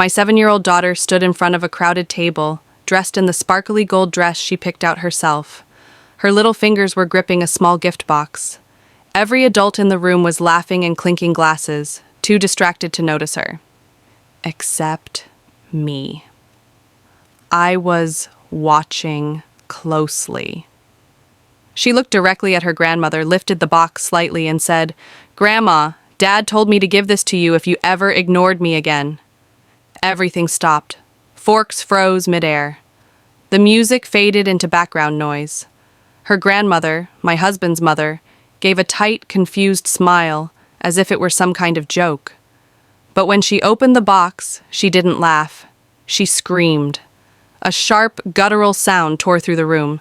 My 7-year-old daughter stood in front of a crowded table, dressed in the sparkly gold dress she picked out herself. Her little fingers were gripping a small gift box. Every adult in the room was laughing and clinking glasses, too distracted to notice her. Except me. I was watching closely. She looked directly at her grandmother, lifted the box slightly, and said, "Grandma, Dad told me to give this to you if you ever ignored me again." Everything stopped. Forks froze midair. The music faded into background noise. Her grandmother, my husband's mother, gave a tight, confused smile, as if it were some kind of joke. But when she opened the box, she didn't laugh. She screamed. A sharp, guttural sound tore through the room,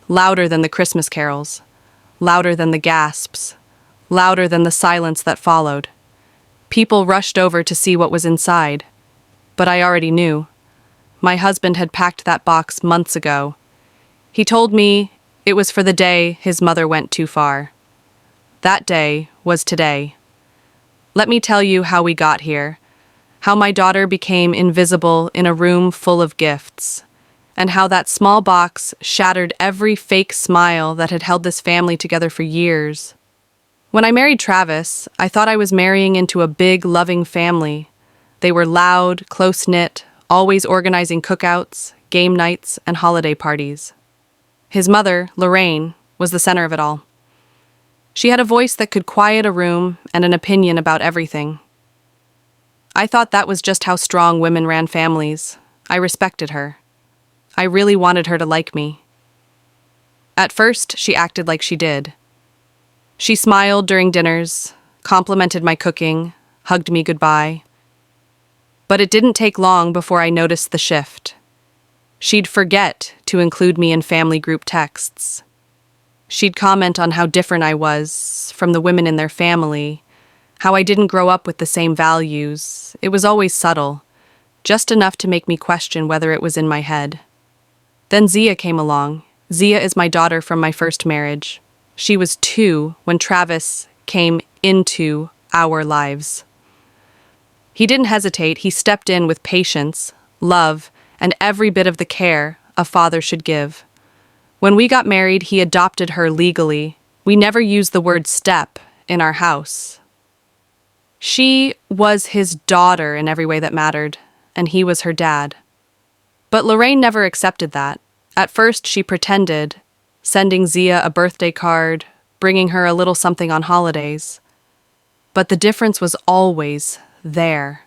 louder than the Christmas carols, louder than the gasps, louder than the silence that followed. People rushed over to see what was inside, but I already knew. My husband had packed that box months ago. He told me it was for the day his mother went too far. That day was today. Let me tell you how we got here, how my daughter became invisible in a room full of gifts, and how that small box shattered every fake smile that had held this family together for years. When I married Travis, I thought I was marrying into a big, loving family. They were loud, close-knit, always organizing cookouts, game nights, and holiday parties. His mother, Lorraine, was the center of it all. She had a voice that could quiet a room and an opinion about everything. I thought that was just how strong women ran families. I respected her. I really wanted her to like me. At first, she acted like she did. She smiled during dinners, complimented my cooking, hugged me goodbye. But it didn't take long before I noticed the shift. She'd forget to include me in family group texts. She'd comment on how different I was from the women in their family, how I didn't grow up with the same values. It was always subtle, just enough to make me question whether it was in my head. Then Zia came along. Zia is my daughter from my first marriage. She was 2 when Travis came into our lives. He didn't hesitate. He stepped in with patience, love, and every bit of the care a father should give. When we got married, he adopted her legally. We never used the word step in our house. She was his daughter in every way that mattered, and he was her dad. But Lorraine never accepted that. At first, she pretended, sending Zia a birthday card, bringing her a little something on holidays. But the difference was always there.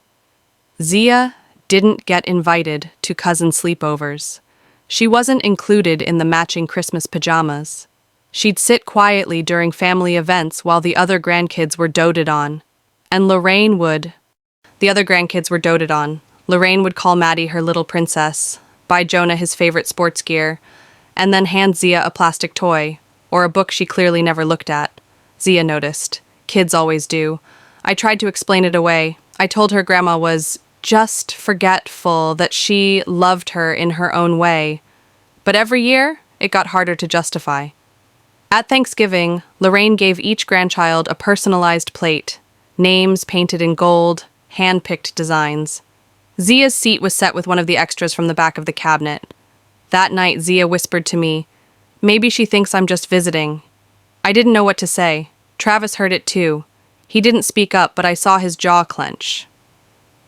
Zia didn't get invited to cousin sleepovers. She wasn't included in the matching Christmas pajamas. She'd sit quietly during family events while the other grandkids were doted on. And Lorraine would. The other grandkids were doted on. Lorraine would call Maddie her little princess, buy Jonah his favorite sports gear, and then hand Zia a plastic toy, or a book she clearly never looked at. Zia noticed. Kids always do. I tried to explain it away. I told her Grandma was just forgetful, that she loved her in her own way. But every year, it got harder to justify. At Thanksgiving, Lorraine gave each grandchild a personalized plate, names painted in gold, hand-picked designs. Zia's seat was set with one of the extras from the back of the cabinet. That night, Zia whispered to me, "Maybe she thinks I'm just visiting." I didn't know what to say. Travis heard it too. He didn't speak up, but I saw his jaw clench.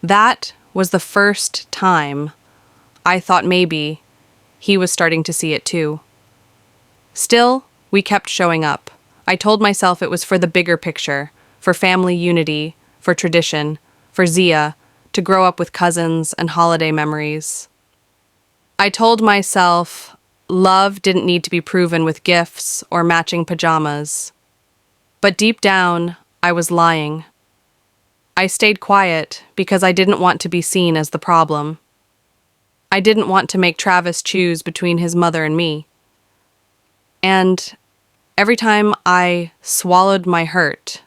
That was the first time I thought maybe he was starting to see it too. Still, we kept showing up. I told myself it was for the bigger picture, for family unity, for tradition, for Zia, to grow up with cousins and holiday memories. I told myself love didn't need to be proven with gifts or matching pajamas. But deep down, I was lying. I stayed quiet because I didn't want to be seen as the problem. I didn't want to make Travis choose between his mother and me. And every time I swallowed my hurt,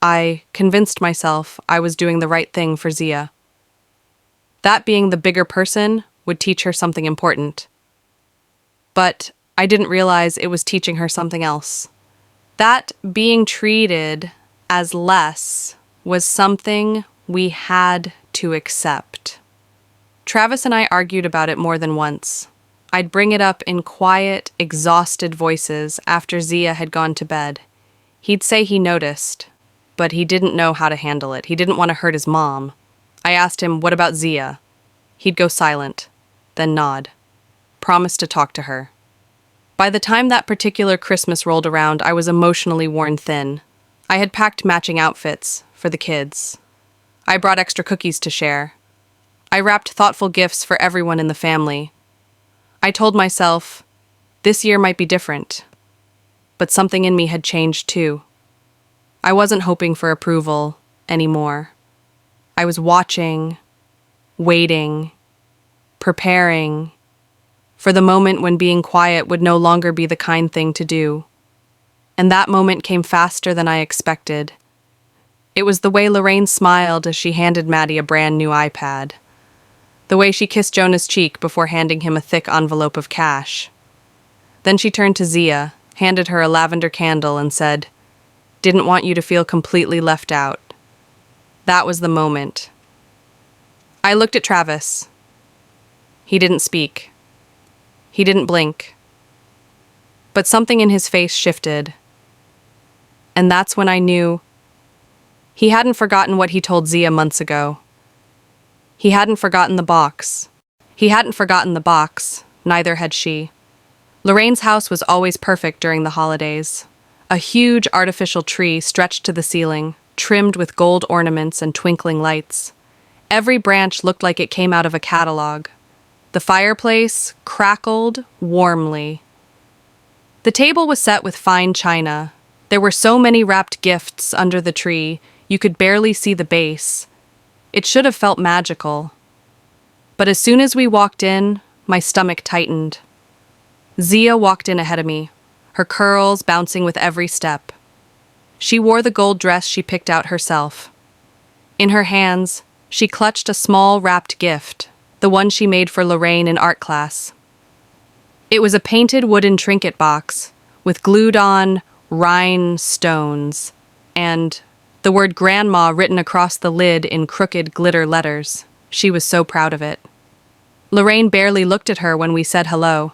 I convinced myself I was doing the right thing for Zia. That being the bigger person would teach her something important. But I didn't realize it was teaching her something else. That being treated as less was something we had to accept. Travis and I argued about it more than once. I'd bring it up in quiet, exhausted voices after Zia had gone to bed. He'd say he noticed, but he didn't know how to handle it. He didn't want to hurt his mom. I asked him, "What about Zia?" He'd go silent, then nod. Promise to talk to her. By the time that particular Christmas rolled around, I was emotionally worn thin. I had packed matching outfits for the kids. I brought extra cookies to share. I wrapped thoughtful gifts for everyone in the family. I told myself, this year might be different. But something in me had changed too. I wasn't hoping for approval anymore. I was watching, waiting, preparing for the moment when being quiet would no longer be the kind thing to do. And that moment came faster than I expected. It was the way Lorraine smiled as she handed Maddie a brand new iPad. The way she kissed Jonah's cheek before handing him a thick envelope of cash. Then she turned to Zia, handed her a lavender candle and said, "Didn't want you to feel completely left out." That was the moment. I looked at Travis. He didn't speak. He didn't blink. But something in his face shifted. And that's when I knew he hadn't forgotten what he told Zia months ago. He hadn't forgotten the box. He hadn't forgotten the box, neither had she. Lorraine's house was always perfect during the holidays. A huge artificial tree stretched to the ceiling, trimmed with gold ornaments and twinkling lights. Every branch looked like it came out of a catalog. The fireplace crackled warmly. The table was set with fine china. There were so many wrapped gifts under the tree, you could barely see the base. It should have felt magical. But as soon as we walked in, my stomach tightened. Zia walked in ahead of me, her curls bouncing with every step. She wore the gold dress she picked out herself. In her hands, she clutched a small wrapped gift, the one she made for Lorraine in art class. It was a painted wooden trinket box with glued-on rhinestones and the word Grandma written across the lid in crooked glitter letters. She was so proud of it. Lorraine barely looked at her when we said hello.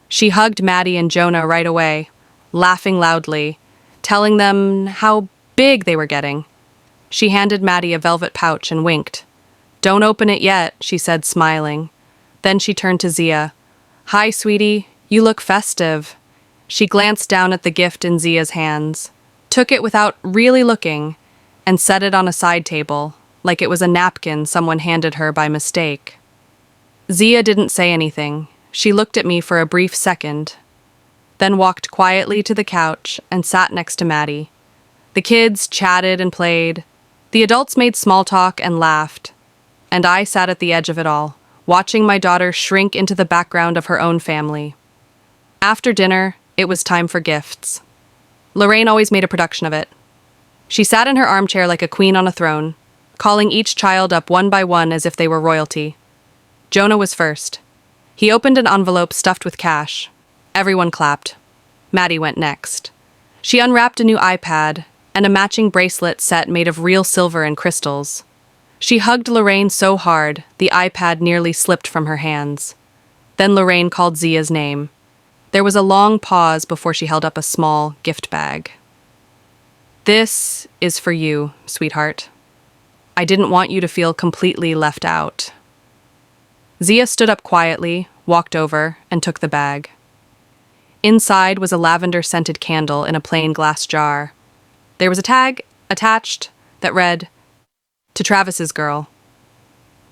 She hugged Maddie and Jonah right away, laughing loudly, telling them how big they were getting. She handed Maddie a velvet pouch and winked. "Don't open it yet," she said, smiling. Then she turned to Zia. "Hi, sweetie. You look festive." She glanced down at the gift in Zia's hands, took it without really looking, and set it on a side table, like it was a napkin someone handed her by mistake. Zia didn't say anything. She looked at me for a brief second, then walked quietly to the couch and sat next to Maddie. The kids chatted and played. The adults made small talk and laughed. And I sat at the edge of it all, watching my daughter shrink into the background of her own family. After dinner, it was time for gifts. Lorraine always made a production of it. She sat in her armchair like a queen on a throne, calling each child up one by one as if they were royalty. Jonah was first. He opened an envelope stuffed with cash. Everyone clapped. Maddie went next. She unwrapped a new iPad and a matching bracelet set made of real silver and crystals. She hugged Lorraine so hard, the iPad nearly slipped from her hands. Then Lorraine called Zia's name. There was a long pause before she held up a small gift bag. "This is for you, sweetheart. I didn't want you to feel completely left out." Zia stood up quietly, walked over, and took the bag. Inside was a lavender-scented candle in a plain glass jar. There was a tag attached that read, "To Travis's girl."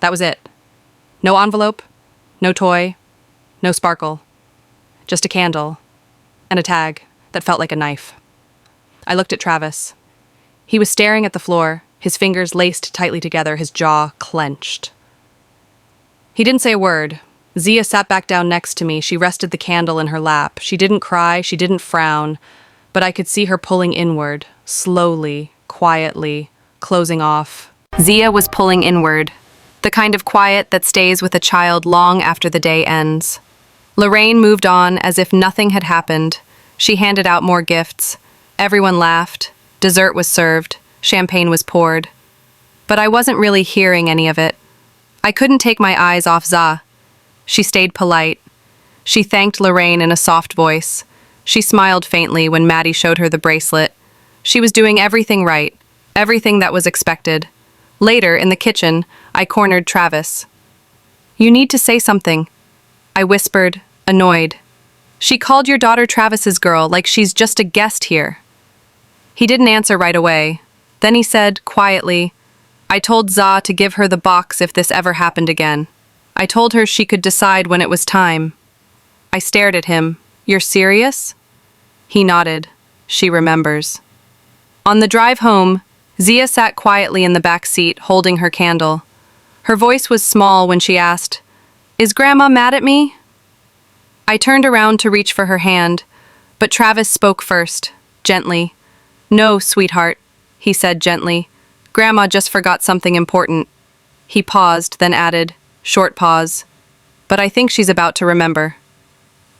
That was it. No envelope, no toy, no sparkle. Just a candle and a tag that felt like a knife. I looked at Travis. He was staring at the floor, his fingers laced tightly together, his jaw clenched. He didn't say a word. Zia sat back down next to me. She rested the candle in her lap. She didn't cry, she didn't frown, but I could see her pulling inward, slowly, quietly, closing off. Zia was pulling inward, the kind of quiet that stays with a child long after the day ends. Lorraine moved on as if nothing had happened. She handed out more gifts. Everyone laughed. Dessert was served. Champagne was poured. But I wasn't really hearing any of it. I couldn't take my eyes off Za. She stayed polite. She thanked Lorraine in a soft voice. She smiled faintly when Maddie showed her the bracelet. She was doing everything right, everything that was expected. Later, in the kitchen, I cornered Travis. "You need to say something," I whispered, annoyed. "She called your daughter Travis's girl like she's just a guest here." He didn't answer right away. Then he said, quietly, "I told Za to give her the box if this ever happened again. I told her she could decide when it was time." I stared at him. "You're serious?" He nodded. She remembers. On the drive home, Zia sat quietly in the back seat, holding her candle. Her voice was small when she asked, "Is Grandma mad at me?" I turned around to reach for her hand, but Travis spoke first, gently. "No, sweetheart," he said gently. "Grandma just forgot something important." He paused, then added, short pause, "But I think she's about to remember."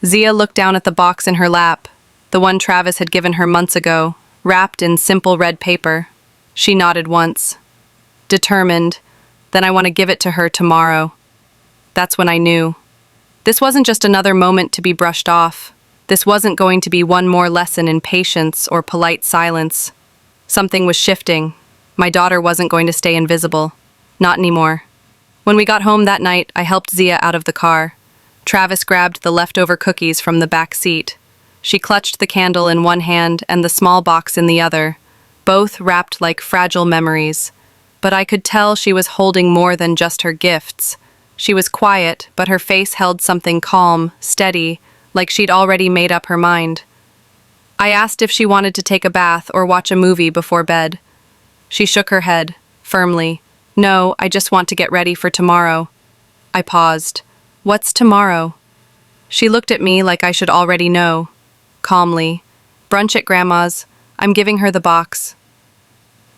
Zia looked down at the box in her lap, the one Travis had given her months ago, wrapped in simple red paper. She nodded once. Determined, "Then I want to give it to her tomorrow." That's when I knew. This wasn't just another moment to be brushed off. This wasn't going to be one more lesson in patience or polite silence. Something was shifting. My daughter wasn't going to stay invisible. Not anymore. When we got home that night, I helped Zia out of the car. Travis grabbed the leftover cookies from the back seat. She clutched the candle in one hand and the small box in the other, both wrapped like fragile memories. But I could tell she was holding more than just her gifts. She was quiet, but her face held something calm, steady, like she'd already made up her mind. I asked if she wanted to take a bath or watch a movie before bed. She shook her head, firmly. "No, I just want to get ready for tomorrow." I paused. "What's tomorrow?" She looked at me like I should already know. Calmly. "Brunch at Grandma's. I'm giving her the box."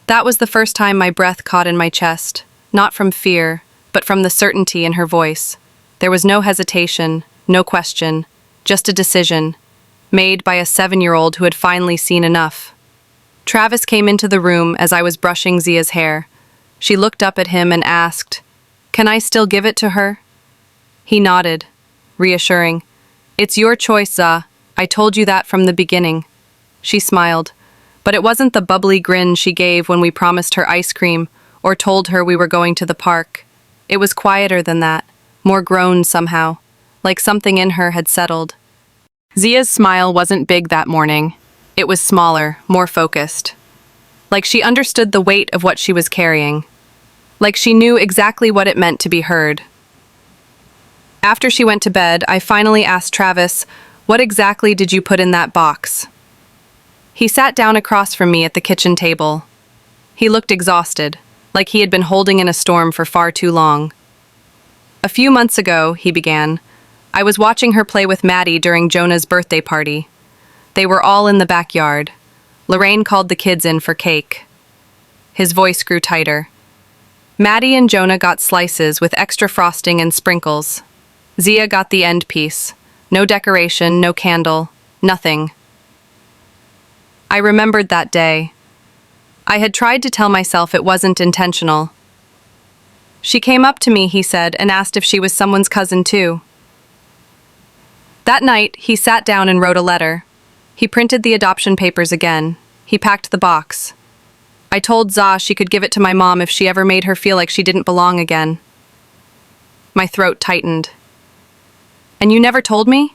That was the first time my breath caught in my chest, not from fear, but from the certainty in her voice. There was no hesitation, no question, just a decision, made by a 7-year-old who had finally seen enough. Travis came into the room as I was brushing Zia's hair. She looked up at him and asked, "Can I still give it to her?" He nodded, reassuring. "It's your choice, Za. I told you that from the beginning." She smiled, but it wasn't the bubbly grin she gave when we promised her ice cream or told her we were going to the park. It was quieter than that, more grown somehow, like something in her had settled. Zia's smile wasn't big that morning. It was smaller, more focused. Like she understood the weight of what she was carrying. Like she knew exactly what it meant to be heard. After she went to bed, I finally asked Travis, "What exactly did you put in that box?" He sat down across from me at the kitchen table. He looked exhausted, like he had been holding in a storm for far too long. "A few months ago," he began, "I was watching her play with Maddie during Jonah's birthday party. They were all in the backyard. Lorraine called the kids in for cake." His voice grew tighter. "Maddie and Jonah got slices with extra frosting and sprinkles. Zia got the end piece. No decoration, no candle, nothing." I remembered that day. I had tried to tell myself it wasn't intentional. "She came up to me," he said, "and asked if she was someone's cousin too." That night, he sat down and wrote a letter. He printed the adoption papers again. He packed the box. I told Za she could give it to my mom if she ever made her feel like she didn't belong again. My throat tightened. "And you never told me?"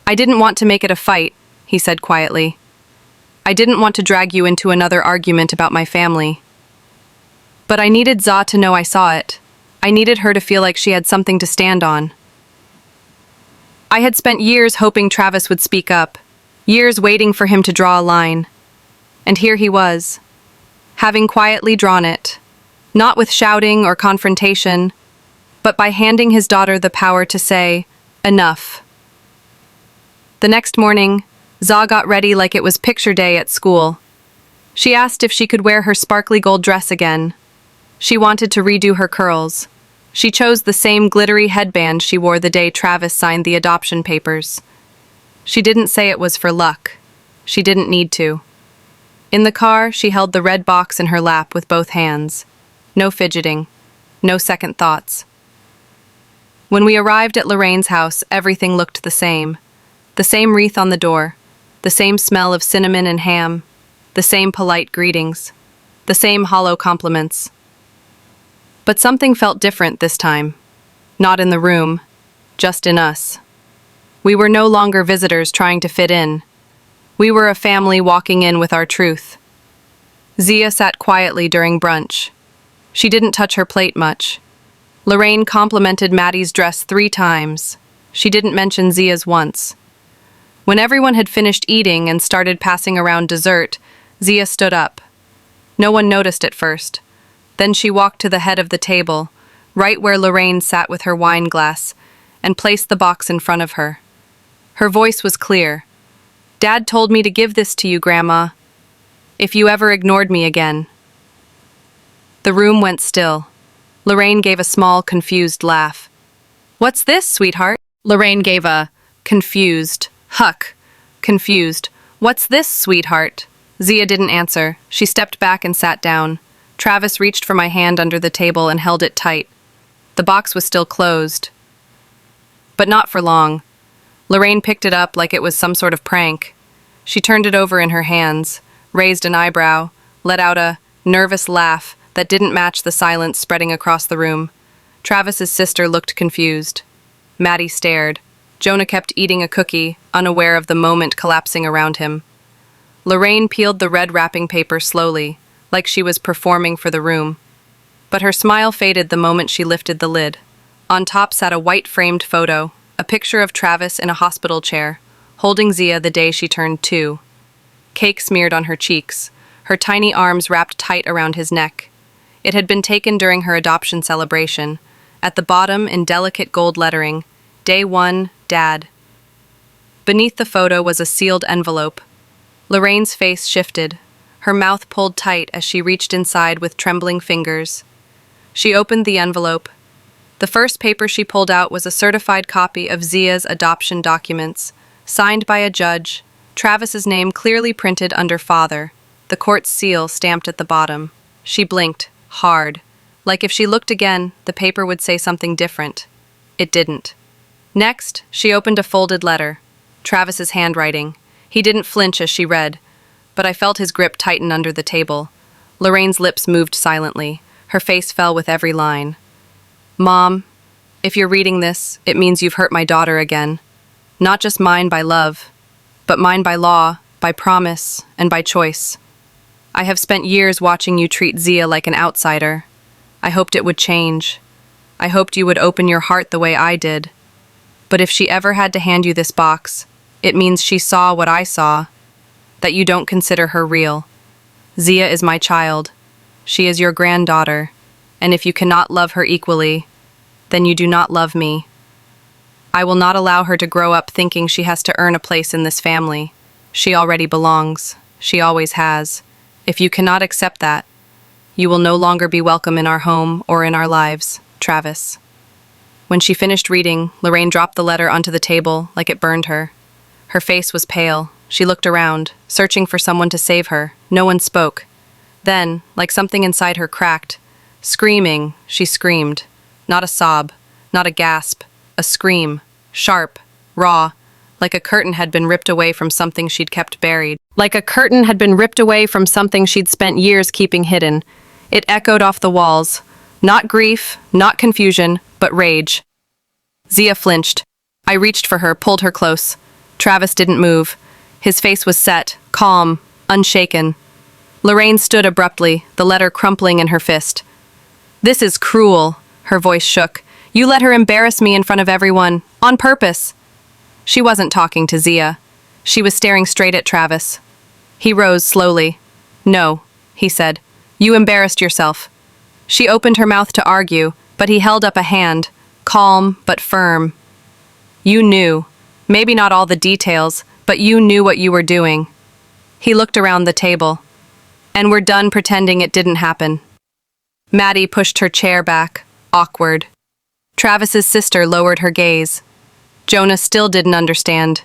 "I didn't want to make it a fight," he said quietly. "I didn't want to drag you into another argument about my family. But I needed Za to know I saw it. I needed her to feel like she had something to stand on." I had spent years hoping Travis would speak up, years waiting for him to draw a line. And here he was, having quietly drawn it, not with shouting or confrontation, but by handing his daughter the power to say, "Enough." The next morning, Za got ready like it was picture day at school. She asked if she could wear her sparkly gold dress again. She wanted to redo her curls. She chose the same glittery headband she wore the day Travis signed the adoption papers. She didn't say it was for luck. She didn't need to. In the car, she held the red box in her lap with both hands. No fidgeting. No second thoughts. When we arrived at Lorraine's house, everything looked the same. The same wreath on the door. The same smell of cinnamon and ham. The same polite greetings. The same hollow compliments. But something felt different this time. Not in the room, just in us. We were no longer visitors trying to fit in. We were a family walking in with our truth. Zia sat quietly during brunch. She didn't touch her plate much. Lorraine complimented Maddie's dress 3 times. She didn't mention Zia's once. When everyone had finished eating and started passing around dessert, Zia stood up. No one noticed at first. Then she walked to the head of the table, right where Lorraine sat with her wine glass, and placed the box in front of her. Her voice was clear. "Dad told me to give this to you, Grandma, if you ever ignored me again." The room went still. Lorraine gave a small, confused laugh. "What's this, sweetheart?" Lorraine gave a confused, confused. "What's this, sweetheart?" Zia didn't answer. She stepped back and sat down. Travis reached for my hand under the table and held it tight. The box was still closed. But not for long. Lorraine picked it up like it was some sort of prank. She turned it over in her hands, raised an eyebrow, let out a nervous laugh that didn't match the silence spreading across the room. Travis's sister looked confused. Maddie stared. Jonah kept eating a cookie, unaware of the moment collapsing around him. Lorraine peeled the red wrapping paper slowly, like she was performing for the room. But her smile faded the moment she lifted the lid. On top sat a white-framed photo, a picture of Travis in a hospital chair, holding Zia the day she turned 2. Cake smeared on her cheeks, her tiny arms wrapped tight around his neck. It had been taken during her adoption celebration. At the bottom, in delicate gold lettering, "Day 1, Dad." Beneath the photo was a sealed envelope. Lorraine's face shifted. Her mouth pulled tight as she reached inside with trembling fingers. She opened the envelope. The first paper she pulled out was a certified copy of Zia's adoption documents, signed by a judge, Travis's name clearly printed under father, the court's seal stamped at the bottom. She blinked, hard. Like if she looked again, the paper would say something different. It didn't. Next, she opened a folded letter. Travis's handwriting. He didn't flinch as she read, but I felt his grip tighten under the table. Lorraine's lips moved silently. Her face fell with every line. "Mom, if you're reading this, it means you've hurt my daughter again. Not just mine by love, but mine by law, by promise, and by choice. I have spent years watching you treat Zia like an outsider. I hoped it would change. I hoped you would open your heart the way I did. But if she ever had to hand you this box, it means she saw what I saw, that you don't consider her real. Zia is my child. She is your granddaughter, and if you cannot love her equally, then you do not love me. I will not allow her to grow up thinking she has to earn a place in this family. She already belongs. She always has. If you cannot accept that, you will no longer be welcome in our home or in our lives. Travis." When she finished reading, Lorraine dropped the letter onto the table like it burned her. Her face was pale. She looked around, searching for someone to save her. No one spoke. Then, like something inside her cracked. Screaming, she screamed. Not a sob, not a gasp, a scream, sharp, raw, like a curtain had been ripped away from something she'd kept buried. Like a curtain had been ripped away from something she'd spent years keeping hidden. It echoed off the walls. Not grief, not confusion, but rage. Zia flinched. I reached for her, pulled her close. Travis didn't move. His face was set, calm, unshaken. Lorraine stood abruptly, the letter crumpling in her fist. "This is cruel," her voice shook. "You let her embarrass me in front of everyone, on purpose." She wasn't talking to Zia. She was staring straight at Travis. He rose slowly. "No," he said. "You embarrassed yourself." She opened her mouth to argue, but he held up a hand, calm but firm. "You knew. Maybe not all the details, but you knew what you were doing." He looked around the table. "And we're done pretending it didn't happen." Maddie pushed her chair back, awkward. Travis's sister lowered her gaze. Jonah still didn't understand,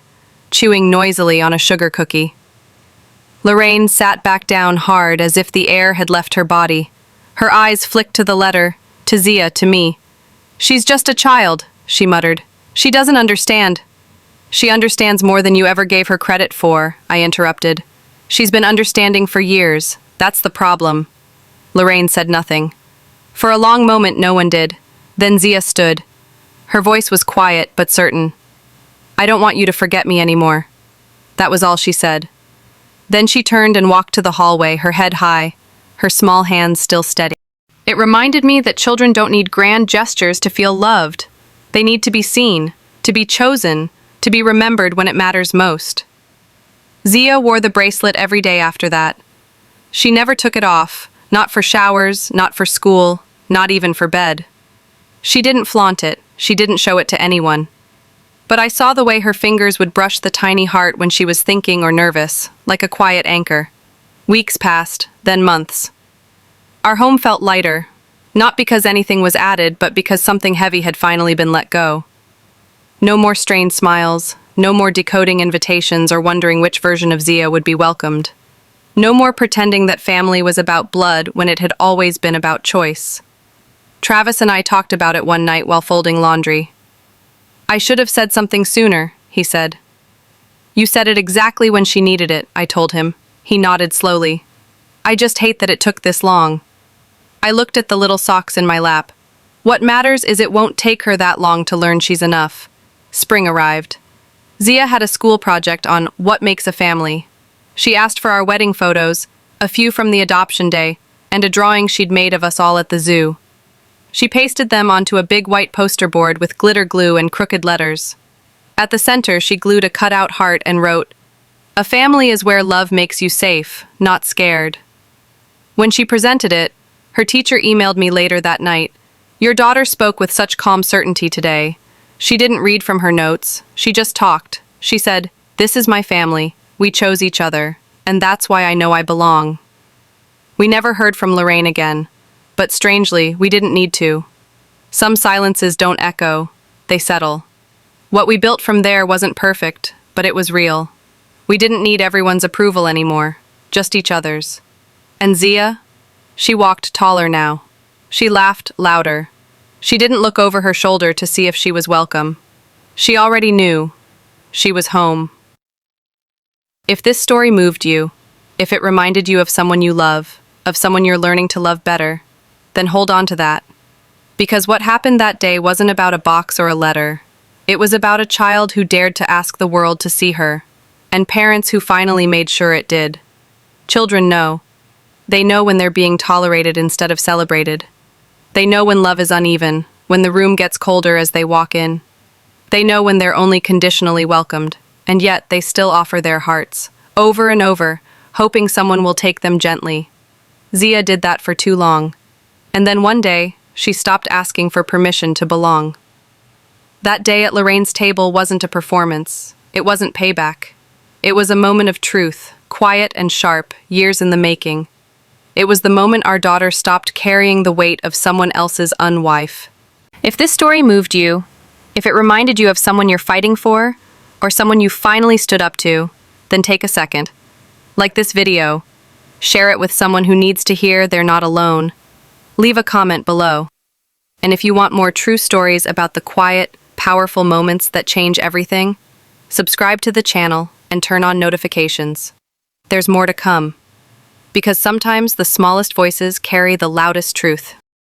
chewing noisily on a sugar cookie. Lorraine sat back down hard as if the air had left her body. Her eyes flicked to the letter, to Zia, to me. "She's just a child," she muttered. "She doesn't understand." "She understands more than you ever gave her credit for," I interrupted. "She's been understanding for years. That's the problem." Lorraine said nothing. For a long moment no one did. Then Zia stood. Her voice was quiet but certain. "I don't want you to forget me anymore." That was all she said. Then she turned and walked to the hallway, her head high, her small hands still steady. It reminded me that children don't need grand gestures to feel loved. They need to be seen, to be chosen, to be remembered when it matters most. Zia wore the bracelet every day after that. She never took it off, not for showers, not for school, not even for bed. She didn't flaunt it, she didn't show it to anyone. But I saw the way her fingers would brush the tiny heart when she was thinking or nervous, like a quiet anchor. Weeks passed, then months. Our home felt lighter, not because anything was added, but because something heavy had finally been let go. No more strained smiles, no more decoding invitations or wondering which version of Zia would be welcomed. No more pretending that family was about blood when it had always been about choice. Travis and I talked about it one night while folding laundry. "I should have said something sooner," he said. "You said it exactly when she needed it," I told him. He nodded slowly. "I just hate that it took this long." I looked at the little socks in my lap. What matters is it won't take her that long to learn she's enough. Spring arrived. Zia had a school project on what makes a family. She asked for our wedding photos, a few from the adoption day, and a drawing she'd made of us all at the zoo. She pasted them onto a big white poster board with glitter glue and crooked letters. At the center, she glued a cutout heart and wrote, "A family is where love makes you safe, not scared." When she presented it, her teacher emailed me later that night. "Your daughter spoke with such calm certainty today. She didn't read from her notes, she just talked. She said, 'This is my family, we chose each other, and that's why I know I belong.'" We never heard from Lorraine again, but strangely, we didn't need to. Some silences don't echo, they settle. What we built from there wasn't perfect, but it was real. We didn't need everyone's approval anymore, just each other's. And Zia? She walked taller now. She laughed louder. She didn't look over her shoulder to see if she was welcome. She already knew. She was home. If this story moved you, if it reminded you of someone you love, of someone you're learning to love better, then hold on to that. Because what happened that day wasn't about a box or a letter. It was about a child who dared to ask the world to see her, and parents who finally made sure it did. Children know. They know when they're being tolerated instead of celebrated. They know when love is uneven, when the room gets colder as they walk in. They know when they're only conditionally welcomed, and yet they still offer their hearts, over and over, hoping someone will take them gently. Zia did that for too long. And then one day, she stopped asking for permission to belong. That day at Lorraine's table wasn't a performance. It wasn't payback. It was a moment of truth, quiet and sharp, years in the making. It was the moment our daughter stopped carrying the weight of someone else's unwife. If this story moved you, if it reminded you of someone you're fighting for, or someone you finally stood up to, then take a second. Like this video, share it with someone who needs to hear they're not alone. Leave a comment below. And if you want more true stories about the quiet, powerful moments that change everything, subscribe to the channel and turn on notifications. There's more to come. Because sometimes the smallest voices carry the loudest truth.